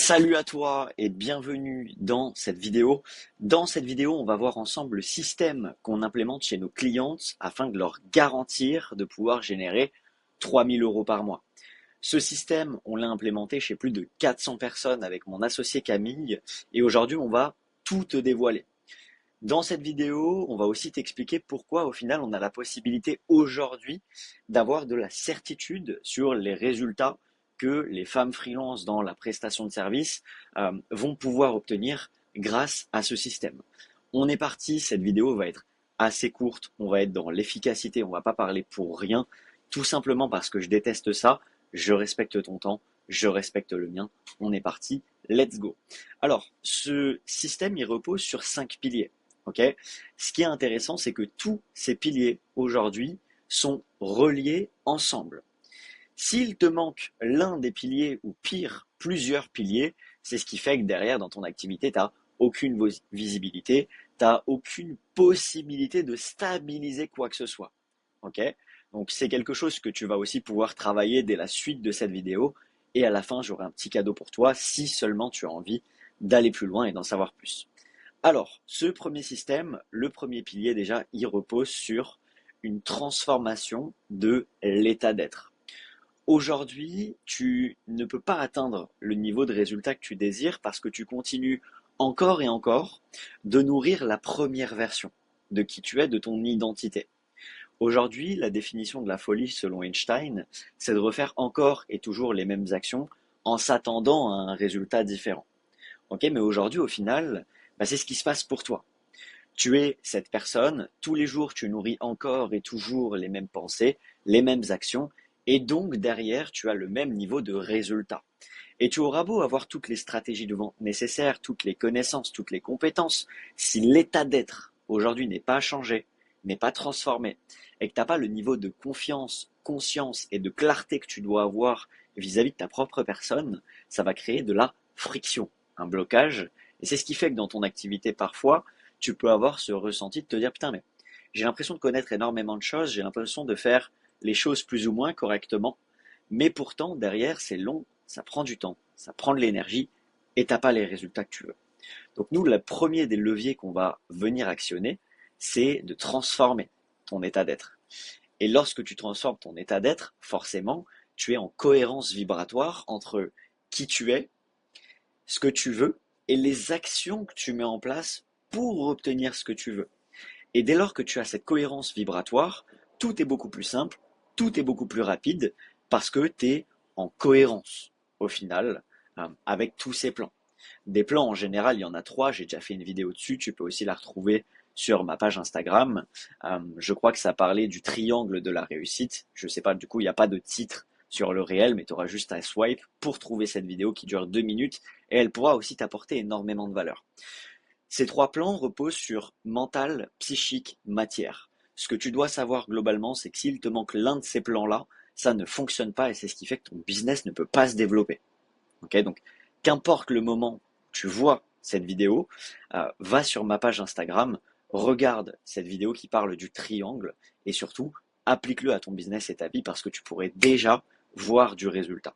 Salut à toi et bienvenue dans cette vidéo. Dans cette vidéo, on va voir ensemble le système qu'on implémente chez nos clientes afin de leur garantir de pouvoir générer 3000 euros par mois. Ce système, on l'a implémenté chez plus de 400 personnes avec mon associé Camille et aujourd'hui, on va tout te dévoiler. Dans cette vidéo, on va aussi t'expliquer pourquoi au final, on a la possibilité aujourd'hui d'avoir de la certitude sur les résultats que les femmes freelance dans la prestation de service vont pouvoir obtenir grâce à ce système. On est parti, cette vidéo va être assez courte, on va être dans l'efficacité, on va pas parler pour rien, tout simplement parce que je déteste ça, je respecte ton temps, je respecte le mien, on est parti, let's go. Alors, ce système, il repose sur 5 piliers. Okay. Ce qui est intéressant, c'est que tous ces piliers aujourd'hui sont reliés ensemble. S'il te manque l'un des piliers ou pire, plusieurs piliers, c'est ce qui fait que derrière, dans ton activité, tu n'as aucune visibilité, tu n'as aucune possibilité de stabiliser quoi que ce soit. Okay. Donc c'est quelque chose que tu vas aussi pouvoir travailler dès la suite de cette vidéo. Et à la fin, j'aurai un petit cadeau pour toi si seulement tu as envie d'aller plus loin et d'en savoir plus. Alors, ce premier système, le premier pilier déjà, il repose sur une transformation de l'état d'être. Aujourd'hui, tu ne peux pas atteindre le niveau de résultat que tu désires parce que tu continues encore et encore de nourrir la première version de qui tu es, de ton identité. Aujourd'hui, la définition de la folie selon Einstein, c'est de refaire encore et toujours les mêmes actions en s'attendant à un résultat différent. Ok, mais aujourd'hui, au final, c'est ce qui se passe pour toi. Tu es cette personne, tous les jours tu nourris encore et toujours les mêmes pensées, les mêmes actions, et donc derrière tu as le même niveau de résultat. Et tu auras beau avoir toutes les stratégies de vente nécessaires, toutes les connaissances, toutes les compétences, si l'état d'être aujourd'hui n'est pas changé, n'est pas transformé, et que tu n'as pas le niveau de confiance, conscience et de clarté que tu dois avoir vis-à-vis de ta propre personne, ça va créer de la friction, un blocage. Et c'est ce qui fait que dans ton activité, parfois, tu peux avoir ce ressenti de te dire, putain, mais j'ai l'impression de connaître énormément de choses, j'ai l'impression de faire les choses plus ou moins correctement, mais pourtant, derrière, c'est long, ça prend du temps, ça prend de l'énergie, et t'as pas les résultats que tu veux. Donc nous, le premier des leviers qu'on va venir actionner, c'est de transformer ton état d'être. Et lorsque tu transformes ton état d'être, forcément, tu es en cohérence vibratoire entre qui tu es, ce que tu veux et les actions que tu mets en place pour obtenir ce que tu veux. Et dès lors que tu as cette cohérence vibratoire, tout est beaucoup plus simple, tout est beaucoup plus rapide parce que tu es en cohérence au final avec tous ces plans. Des plans en général, il y en a 3, j'ai déjà fait une vidéo dessus, tu peux aussi la retrouver sur ma page Instagram. Je crois que ça parlait du triangle de la réussite. Je sais pas, du coup, il n'y a pas de titre sur le réel, mais tu auras juste à swipe pour trouver cette vidéo qui dure 2 minutes et elle pourra aussi t'apporter énormément de valeur. Ces 3 plans reposent sur mental, psychique, matière. Ce que tu dois savoir globalement, c'est que s'il te manque l'un de ces plans-là, ça ne fonctionne pas et c'est ce qui fait que ton business ne peut pas se développer. Okay, donc, qu'importe le moment où tu vois cette vidéo, va sur ma page Instagram, regarde cette vidéo qui parle du triangle et surtout, applique-le à ton business et ta vie parce que tu pourrais déjà voir du résultat.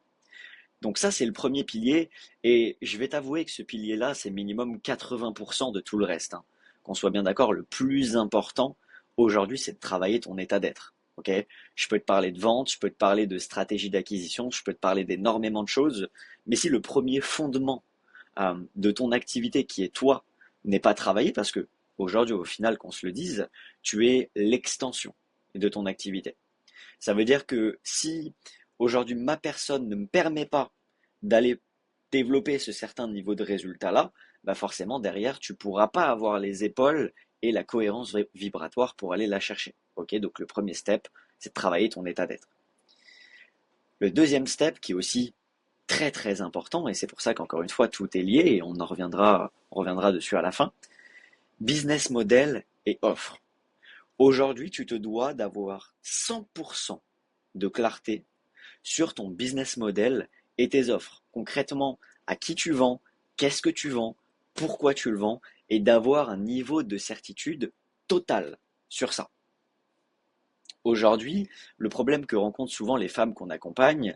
Donc ça, c'est le premier pilier et je vais t'avouer que ce pilier-là, c'est minimum 80% de tout le reste. Hein. Qu'on soit bien d'accord, le plus important aujourd'hui, c'est de travailler ton état d'être. Okay, je peux te parler de vente, je peux te parler de stratégie d'acquisition, je peux te parler d'énormément de choses, mais si le premier fondement de ton activité qui est toi n'est pas travaillé, parce que aujourd'hui, au final, qu'on se le dise, tu es l'extension de ton activité. Ça veut dire que si aujourd'hui ma personne ne me permet pas d'aller développer ce certain niveau de résultat-là, forcément derrière tu ne pourras pas avoir les épaules et la cohérence vibratoire pour aller la chercher. Ok, donc le premier step, c'est de travailler ton état d'être. Le deuxième step, qui est aussi très très important, et c'est pour ça qu'encore une fois tout est lié, et on reviendra dessus à la fin, business model et offre. Aujourd'hui, tu te dois d'avoir 100% de clarté sur ton business model et tes offres. Concrètement, à qui tu vends, qu'est-ce que tu vends, pourquoi tu le vends, et d'avoir un niveau de certitude total sur ça. Aujourd'hui, le problème que rencontrent souvent les femmes qu'on accompagne,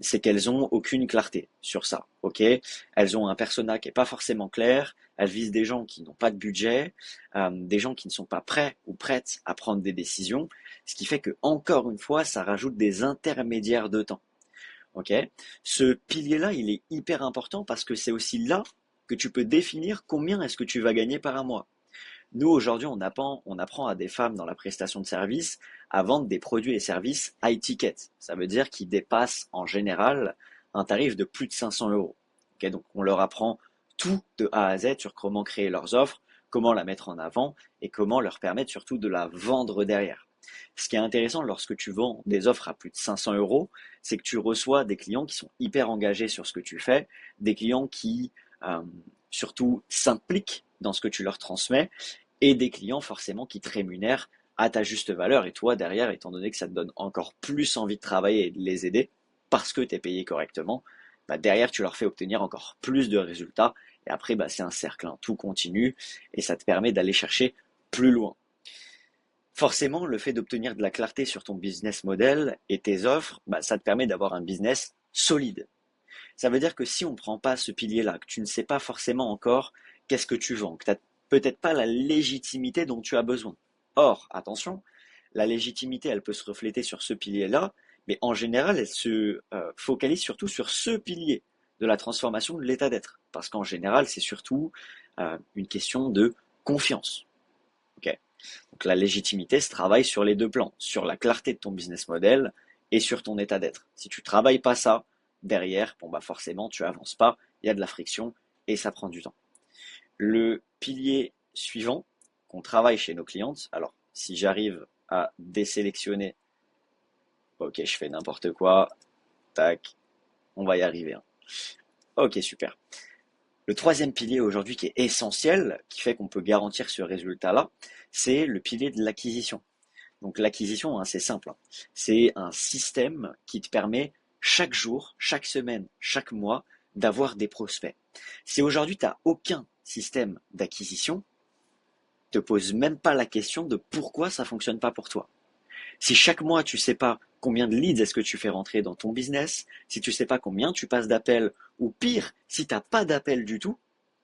c'est qu'elles ont aucune clarté sur ça. Ok, elles ont un persona qui est pas forcément clair. Elles visent des gens qui n'ont pas de budget, des gens qui ne sont pas prêts ou prêtes à prendre des décisions, ce qui fait que encore une fois, ça rajoute des intermédiaires de temps. Ok, ce pilier-là, il est hyper important parce que c'est aussi là que tu peux définir combien est-ce que tu vas gagner par un mois. Nous, aujourd'hui, on apprend à des femmes dans la prestation de services à vendre des produits et services high ticket. Ça veut dire qu'ils dépassent en général un tarif de plus de 500 euros. Ok, donc, on leur apprend tout de A à Z sur comment créer leurs offres, comment la mettre en avant et comment leur permettre surtout de la vendre derrière. Ce qui est intéressant lorsque tu vends des offres à plus de 500 euros, c'est que tu reçois des clients qui sont hyper engagés sur ce que tu fais, des clients qui euh, surtout s'impliquent dans ce que tu leur transmets et des clients forcément qui te rémunèrent à ta juste valeur. Et toi, derrière, étant donné que ça te donne encore plus envie de travailler et de les aider parce que tu es payé correctement, bah derrière, tu leur fais obtenir encore plus de résultats. Et après, bah, c'est un cercle, hein, tout continue et ça te permet d'aller chercher plus loin. Forcément, le fait d'obtenir de la clarté sur ton business model et tes offres, bah, ça te permet d'avoir un business solide. Ça veut dire que si on ne prend pas ce pilier-là, que tu ne sais pas forcément encore qu'est-ce que tu vends, que tu n'as peut-être pas la légitimité dont tu as besoin. Or, attention, la légitimité, elle peut se refléter sur ce pilier-là, mais en général, elle se focalise surtout sur ce pilier de la transformation de l'état d'être. Parce qu'en général, c'est surtout une question de confiance. Ok. Donc la légitimité se travaille sur les deux plans, sur la clarté de ton business model et sur ton état d'être. Si tu travailles pas ça, derrière, bon bah forcément tu avances pas, il y a de la friction et ça prend du temps. Le pilier suivant qu'on travaille chez nos clientes, alors si j'arrive à désélectionner, ok je fais n'importe quoi, tac, on va y arriver, hein. Ok super. Le troisième pilier aujourd'hui qui est essentiel, qui fait qu'on peut garantir ce résultat-là, c'est le pilier de l'acquisition. Donc l'acquisition, hein, c'est simple, hein. C'est un système qui te permet chaque jour, chaque semaine, chaque mois d'avoir des prospects. Si aujourd'hui tu n'as aucun système d'acquisition, te pose même pas la question de pourquoi ça fonctionne pas pour toi. Si chaque mois tu sais pas combien de leads est-ce que tu fais rentrer dans ton business, si tu sais pas combien tu passes d'appels, ou pire, si tu n'as pas d'appels du tout,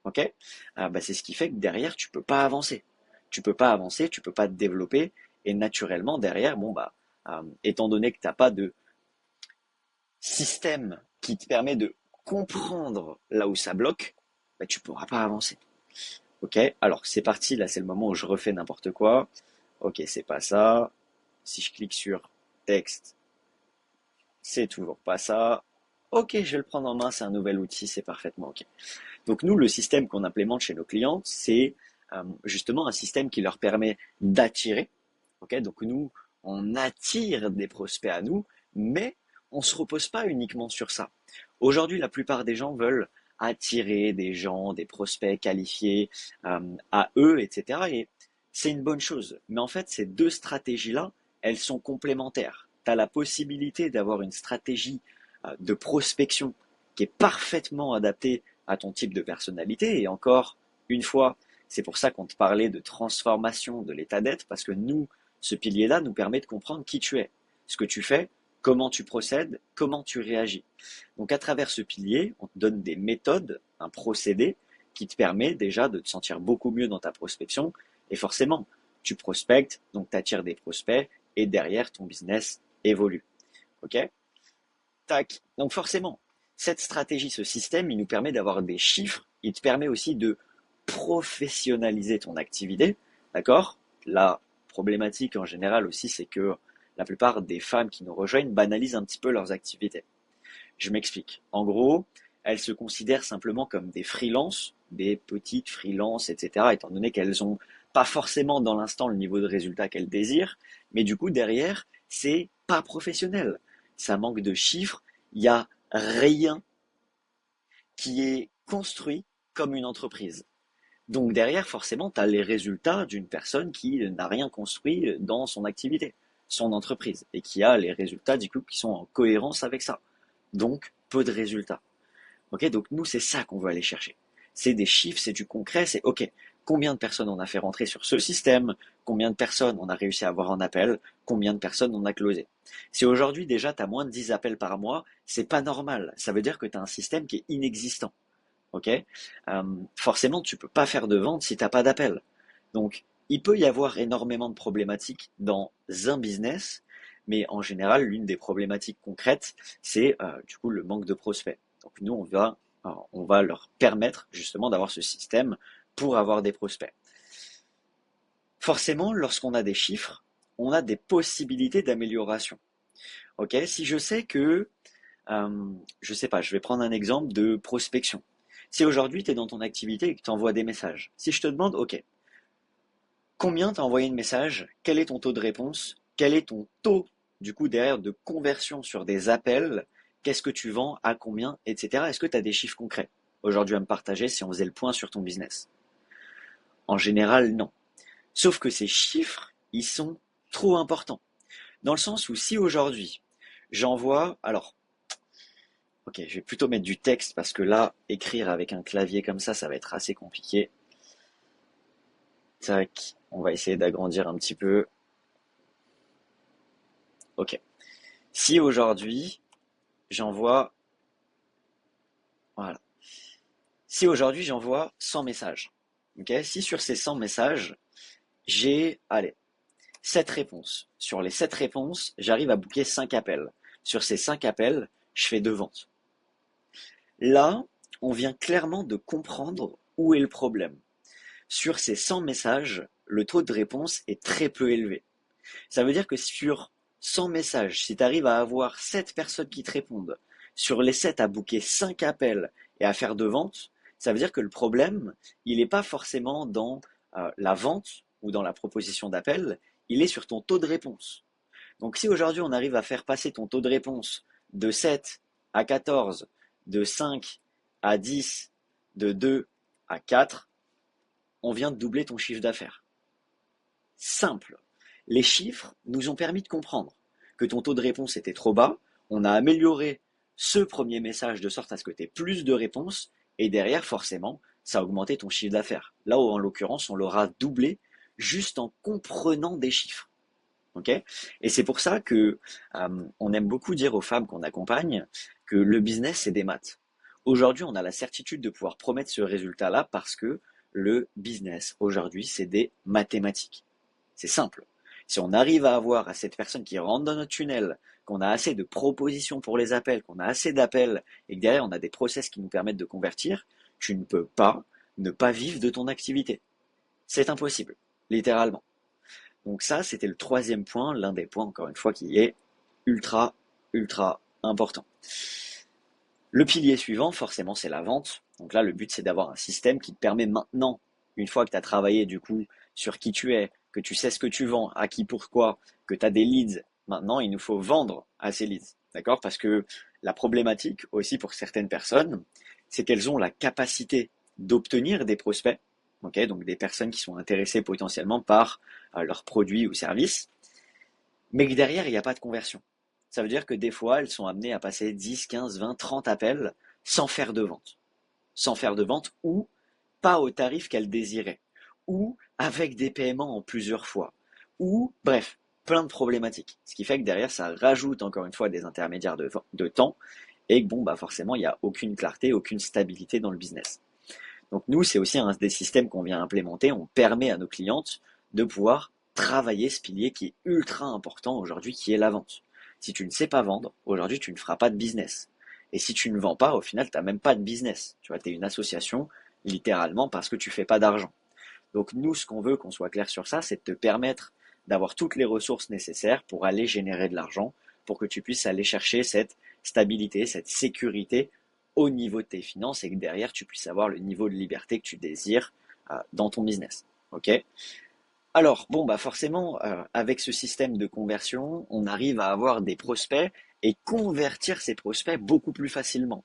ok, bah c'est ce qui fait que derrière tu peux pas avancer. Tu peux pas avancer, tu peux pas te développer, et naturellement derrière, bon bah, étant donné que tu n'as pas de système qui te permet de comprendre là où ça bloque, bah, tu pourras pas avancer. Ok, alors c'est parti, là c'est le moment où je refais n'importe quoi. Ok, c'est pas ça. Si je clique sur texte, c'est toujours pas ça. Ok, je vais le prendre en main, c'est un nouvel outil, c'est parfaitement ok. Donc nous, le système qu'on implémente chez nos clients, c'est justement un système qui leur permet d'attirer. Ok, donc nous, on attire des prospects à nous, mais on ne se repose pas uniquement sur ça. Aujourd'hui, la plupart des gens veulent attirer des gens, des prospects qualifiés à eux, etc. Et c'est une bonne chose. Mais en fait, ces deux stratégies-là, elles sont complémentaires. Tu as la possibilité d'avoir une stratégie de prospection qui est parfaitement adaptée à ton type de personnalité. Et encore une fois, c'est pour ça qu'on te parlait de transformation de l'état d'être, parce que nous, ce pilier-là nous permet de comprendre qui tu es, ce que tu fais, comment tu procèdes, comment tu réagis. Donc à travers ce pilier, on te donne des méthodes, un procédé qui te permet déjà de te sentir beaucoup mieux dans ta prospection. Et forcément, tu prospectes, donc tu attires des prospects, et derrière, ton business évolue. Ok? Tac. Donc forcément, cette stratégie, ce système, il nous permet d'avoir des chiffres. Il te permet aussi de professionnaliser ton activité. D'accord? La problématique en général aussi, c'est que la plupart des femmes qui nous rejoignent banalisent un petit peu leurs activités. Je m'explique. En gros, elles se considèrent simplement comme des freelances, des petites freelances, etc., étant donné qu'elles n'ont pas forcément dans l'instant le niveau de résultat qu'elles désirent, mais du coup, derrière, c'est pas professionnel. Ça manque de chiffres, il n'y a rien qui est construit comme une entreprise. Donc derrière, forcément, tu as les résultats d'une personne qui n'a rien construit dans son activité, son entreprise, et qui a les résultats du coup qui sont en cohérence avec ça. Donc, peu de résultats. Ok, donc nous, c'est ça qu'on veut aller chercher. C'est des chiffres, c'est du concret, c'est ok. combien de personnes on a fait rentrer sur ce système, combien de personnes on a réussi à avoir en appel, combien de personnes on a closé. Si aujourd'hui déjà tu as moins de 10 appels par mois, c'est pas normal. Ça veut dire que tu as un système qui est inexistant. Ok? Forcément, tu peux pas faire de vente si t'as pas d'appel. Donc, il peut y avoir énormément de problématiques dans un business, mais en général, l'une des problématiques concrètes, c'est du coup le manque de prospects. Donc nous, on va leur permettre justement d'avoir ce système pour avoir des prospects. Forcément, lorsqu'on a des chiffres, on a des possibilités d'amélioration. Ok, si je sais que, je sais pas, je vais prendre un exemple de prospection. Si aujourd'hui tu es dans ton activité et que tu envoies des messages, si je te demande, ok, combien t'as envoyé de messages, quel est ton taux de réponse, quel est ton taux du coup derrière de conversion sur des appels, qu'est-ce que tu vends, à combien, etc. Est-ce que tu as des chiffres concrets aujourd'hui à me partager si on faisait le point sur ton business? En général, non. Sauf que ces chiffres, ils sont trop importants. Dans le sens où si aujourd'hui, j'envoie, alors, ok, je vais plutôt mettre du texte parce que là, écrire avec un clavier comme ça va être assez compliqué. Tac, on va essayer d'agrandir un petit peu. Ok. Si aujourd'hui, j'envoie, voilà. Si aujourd'hui, j'envoie 100 messages, ok? Si sur ces 100 messages, j'ai, allez, 7 réponses. Sur les 7 réponses, j'arrive à booker 5 appels. Sur ces 5 appels, je fais 2 ventes. Là, on vient clairement de comprendre où est le problème. Sur ces 100 messages, le taux de réponse est très peu élevé. Ça veut dire que sur 100 messages, si tu arrives à avoir 7 personnes qui te répondent, sur les 7 à booker 5 appels et à faire 2 ventes, ça veut dire que le problème, il n'est pas forcément dans la vente ou dans la proposition d'appel, il est sur ton taux de réponse. Donc si aujourd'hui on arrive à faire passer ton taux de réponse de 7 à 14, de 5 à 10, de 2 à 4, on vient de doubler ton chiffre d'affaires. Simple. Les chiffres nous ont permis de comprendre que ton taux de réponse était trop bas. On a amélioré ce premier message de sorte à ce que tu aies plus de réponses et derrière, forcément, ça a augmenté ton chiffre d'affaires. Là où, en l'occurrence, on l'aura doublé juste en comprenant des chiffres. Okay, et c'est pour ça que on aime beaucoup dire aux femmes qu'on accompagne que le business, c'est des maths. Aujourd'hui, on a la certitude de pouvoir promettre ce résultat-là parce que le business, aujourd'hui, c'est des mathématiques. C'est simple. Si on arrive à avoir à cette personne qui rentre dans notre tunnel, qu'on a assez de propositions pour les appels, qu'on a assez d'appels et que derrière on a des process qui nous permettent de convertir, tu ne peux pas ne pas vivre de ton activité. C'est impossible, littéralement. Donc ça, c'était le troisième point, l'un des points, encore une fois, qui est ultra, ultra important. Le pilier suivant, forcément, c'est la vente. Donc là, le but, c'est d'avoir un système qui te permet maintenant, une fois que tu as travaillé du coup sur qui tu es, que tu sais ce que tu vends, à qui, pourquoi, que tu as des leads, maintenant, il nous faut vendre à ces leads. D'accord? Parce que la problématique aussi pour certaines personnes, c'est qu'elles ont la capacité d'obtenir des prospects, okay, donc des personnes qui sont intéressées potentiellement par leurs produits ou services, mais que derrière, il n'y a pas de conversion. Ça veut dire que des fois, elles sont amenées à passer 10, 15, 20, 30 appels sans faire de vente. Sans faire de vente ou pas au tarif qu'elles désiraient. Ou avec des paiements en plusieurs fois. Ou, bref, plein de problématiques. Ce qui fait que derrière, ça rajoute encore une fois des intermédiaires de temps et que bon, bah forcément, il n'y a aucune clarté, aucune stabilité dans le business. Donc nous, c'est aussi un des systèmes qu'on vient implémenter. On permet à nos clientes de pouvoir travailler ce pilier qui est ultra important aujourd'hui, qui est la vente. Si tu ne sais pas vendre, aujourd'hui, tu ne feras pas de business. Et si tu ne vends pas, au final, tu n'as même pas de business. Tu vois, tu es une association, littéralement, parce que tu fais pas d'argent. Donc nous, ce qu'on veut, qu'on soit clair sur ça, c'est de te permettre d'avoir toutes les ressources nécessaires pour aller générer de l'argent, pour que tu puisses aller chercher cette stabilité, cette sécurité au niveau de tes finances et que derrière tu puisses avoir le niveau de liberté que tu désires dans ton business. Ok? Alors, bon, bah forcément, avec ce système de conversion, on arrive à avoir des prospects et convertir ces prospects beaucoup plus facilement.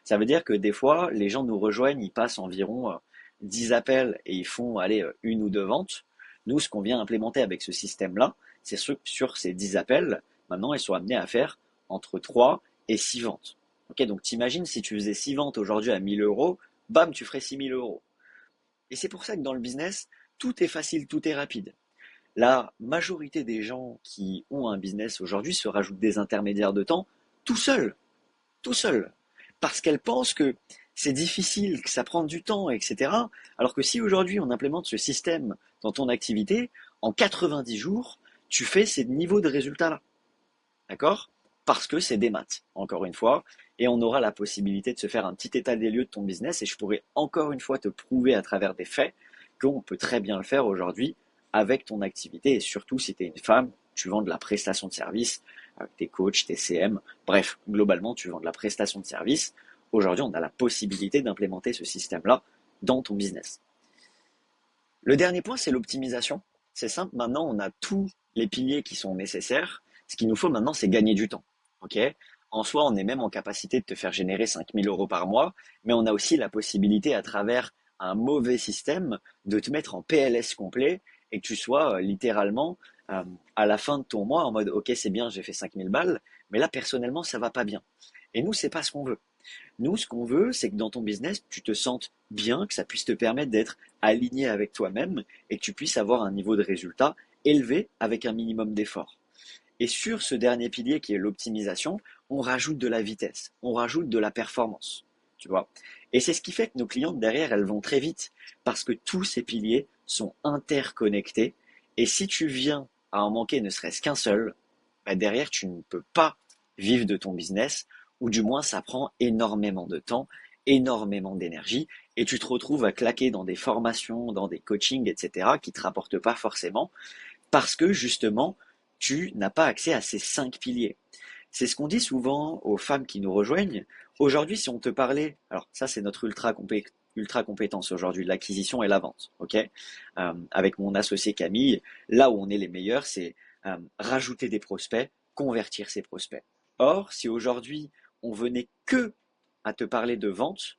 Ça veut dire que des fois, les gens nous rejoignent, ils passent environ 10 appels et ils font aller une ou deux ventes. Nous, ce qu'on vient implémenter avec ce système-là, c'est sur ces 10 appels, maintenant, ils sont amenés à faire entre 3 et 6 ventes. Ok, donc t'imagines si tu faisais 6 ventes aujourd'hui à 1000 euros, bam, tu ferais 6000 euros. Et c'est pour ça que dans le business, tout est facile, tout est rapide. La majorité des gens qui ont un business aujourd'hui se rajoutent des intermédiaires de temps tout seuls, tout seuls. Parce qu'elles pensent que c'est difficile, que ça prend du temps, etc. Alors que si aujourd'hui on implémente ce système dans ton activité, en 90 jours, tu fais ces niveaux de résultats-là. D'accord? Parce que c'est des maths, encore une fois, et on aura la possibilité de se faire un petit état des lieux de ton business, et je pourrais encore une fois te prouver à travers des faits qu'on peut très bien le faire aujourd'hui avec ton activité, et surtout si tu es une femme, tu vends de la prestation de service, tes coachs, tes CM, bref, globalement tu vends de la prestation de service. Aujourd'hui, on a la possibilité d'implémenter ce système-là dans ton business. Le dernier point, c'est l'optimisation. C'est simple, maintenant on a tous les piliers qui sont nécessaires. Ce qu'il nous faut maintenant, c'est gagner du temps. Ok? En soi, on est même en capacité de te faire générer 5 000 € par mois, mais on a aussi la possibilité, à travers un mauvais système, de te mettre en PLS complet et que tu sois littéralement à la fin de ton mois en mode ok, c'est bien, j'ai fait 5 000 balles, mais là personnellement, ça va pas bien. Et nous, c'est pas ce qu'on veut. Nous, ce qu'on veut, c'est que dans ton business, tu te sentes bien, que ça puisse te permettre d'être aligné avec toi-même et que tu puisses avoir un niveau de résultat élevé avec un minimum d'effort. Et sur ce dernier pilier qui est l'optimisation, on rajoute de la vitesse, on rajoute de la performance, tu vois. Et c'est ce qui fait que nos clientes derrière, elles vont très vite parce que tous ces piliers sont interconnectés. Et si tu viens à en manquer ne serait-ce qu'un seul, bah derrière, tu ne peux pas vivre de ton business, ou du moins ça prend énormément de temps, énormément d'énergie, et tu te retrouves à claquer dans des formations, dans des coachings, etc., qui te rapportent pas forcément, parce que justement, tu n'as pas accès à ces 5 piliers. C'est ce qu'on dit souvent aux femmes qui nous rejoignent. Aujourd'hui, si on te parlait, alors ça c'est notre ultra compétence aujourd'hui, l'acquisition et la vente, ok. Avec mon associé Camille, là où on est les meilleurs, c'est rajouter des prospects, convertir ces prospects. Or, si aujourd'hui on venait que à te parler de vente,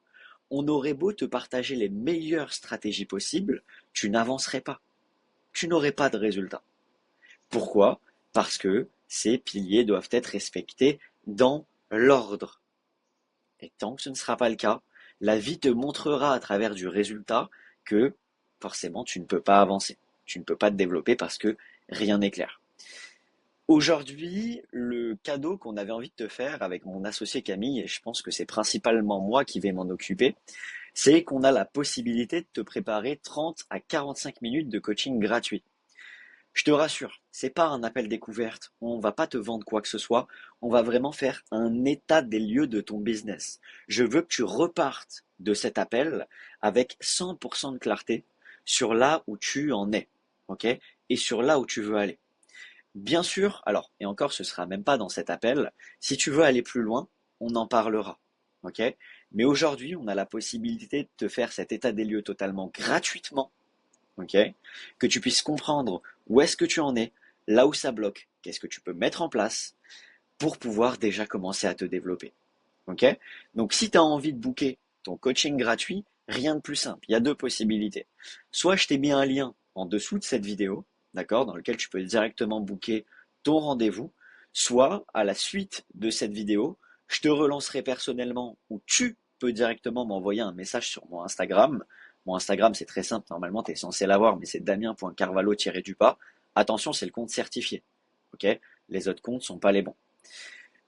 on aurait beau te partager les meilleures stratégies possibles, tu n'avancerais pas, tu n'aurais pas de résultat. Pourquoi? Parce que ces piliers doivent être respectés dans l'ordre. Et tant que ce ne sera pas le cas, la vie te montrera à travers du résultat que forcément tu ne peux pas avancer, tu ne peux pas te développer parce que rien n'est clair. Aujourd'hui, le cadeau qu'on avait envie de te faire avec mon associé Camille, et je pense que c'est principalement moi qui vais m'en occuper, c'est qu'on a la possibilité de te préparer 30 à 45 minutes de coaching gratuit. Je te rassure, c'est pas un appel découverte. On va pas te vendre quoi que ce soit. On va vraiment faire un état des lieux de ton business. Je veux que tu repartes de cet appel avec 100% de clarté sur là où tu en es, ok? Et sur là où tu veux aller. Bien sûr, alors, et encore, ce sera même pas dans cet appel. Si tu veux aller plus loin, on en parlera, ok? Mais aujourd'hui, on a la possibilité de te faire cet état des lieux totalement gratuitement, ok? Que tu puisses comprendre où est-ce que tu en es, là où ça bloque, qu'est-ce que tu peux mettre en place pour pouvoir déjà commencer à te développer, ok? Donc si tu as envie de booker ton coaching gratuit, rien de plus simple, il y a deux possibilités. Soit je t'ai mis un lien en dessous de cette vidéo, d'accord, dans lequel tu peux directement booker ton rendez-vous, soit à la suite de cette vidéo, je te relancerai personnellement ou tu peux directement m'envoyer un message sur mon Instagram. Mon Instagram, c'est très simple, normalement, tu es censé l'avoir, mais c'est damien.carvalho-du-bas. Attention, c'est le compte certifié. Ok? Les autres comptes sont pas les bons.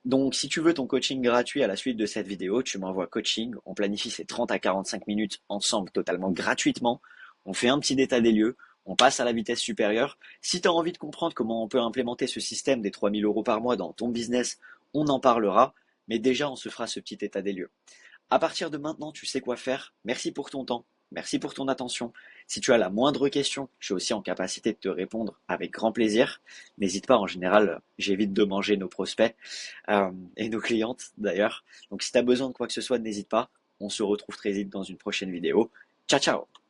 Donc, si tu veux ton coaching gratuit à la suite de cette vidéo, tu m'envoies coaching. On planifie ces 30 à 45 minutes ensemble totalement gratuitement. On fait un petit état des lieux. On passe à la vitesse supérieure. Si tu as envie de comprendre comment on peut implémenter ce système des 3 000 € par mois dans ton business, on en parlera. Mais déjà, on se fera ce petit état des lieux. À partir de maintenant, tu sais quoi faire. Merci pour ton temps. Merci pour ton attention. Si tu as la moindre question, je suis aussi en capacité de te répondre avec grand plaisir. N'hésite pas, en général, j'évite de manger nos prospects et nos clientes d'ailleurs. Donc si tu as besoin de quoi que ce soit, n'hésite pas. On se retrouve très vite dans une prochaine vidéo. Ciao, ciao!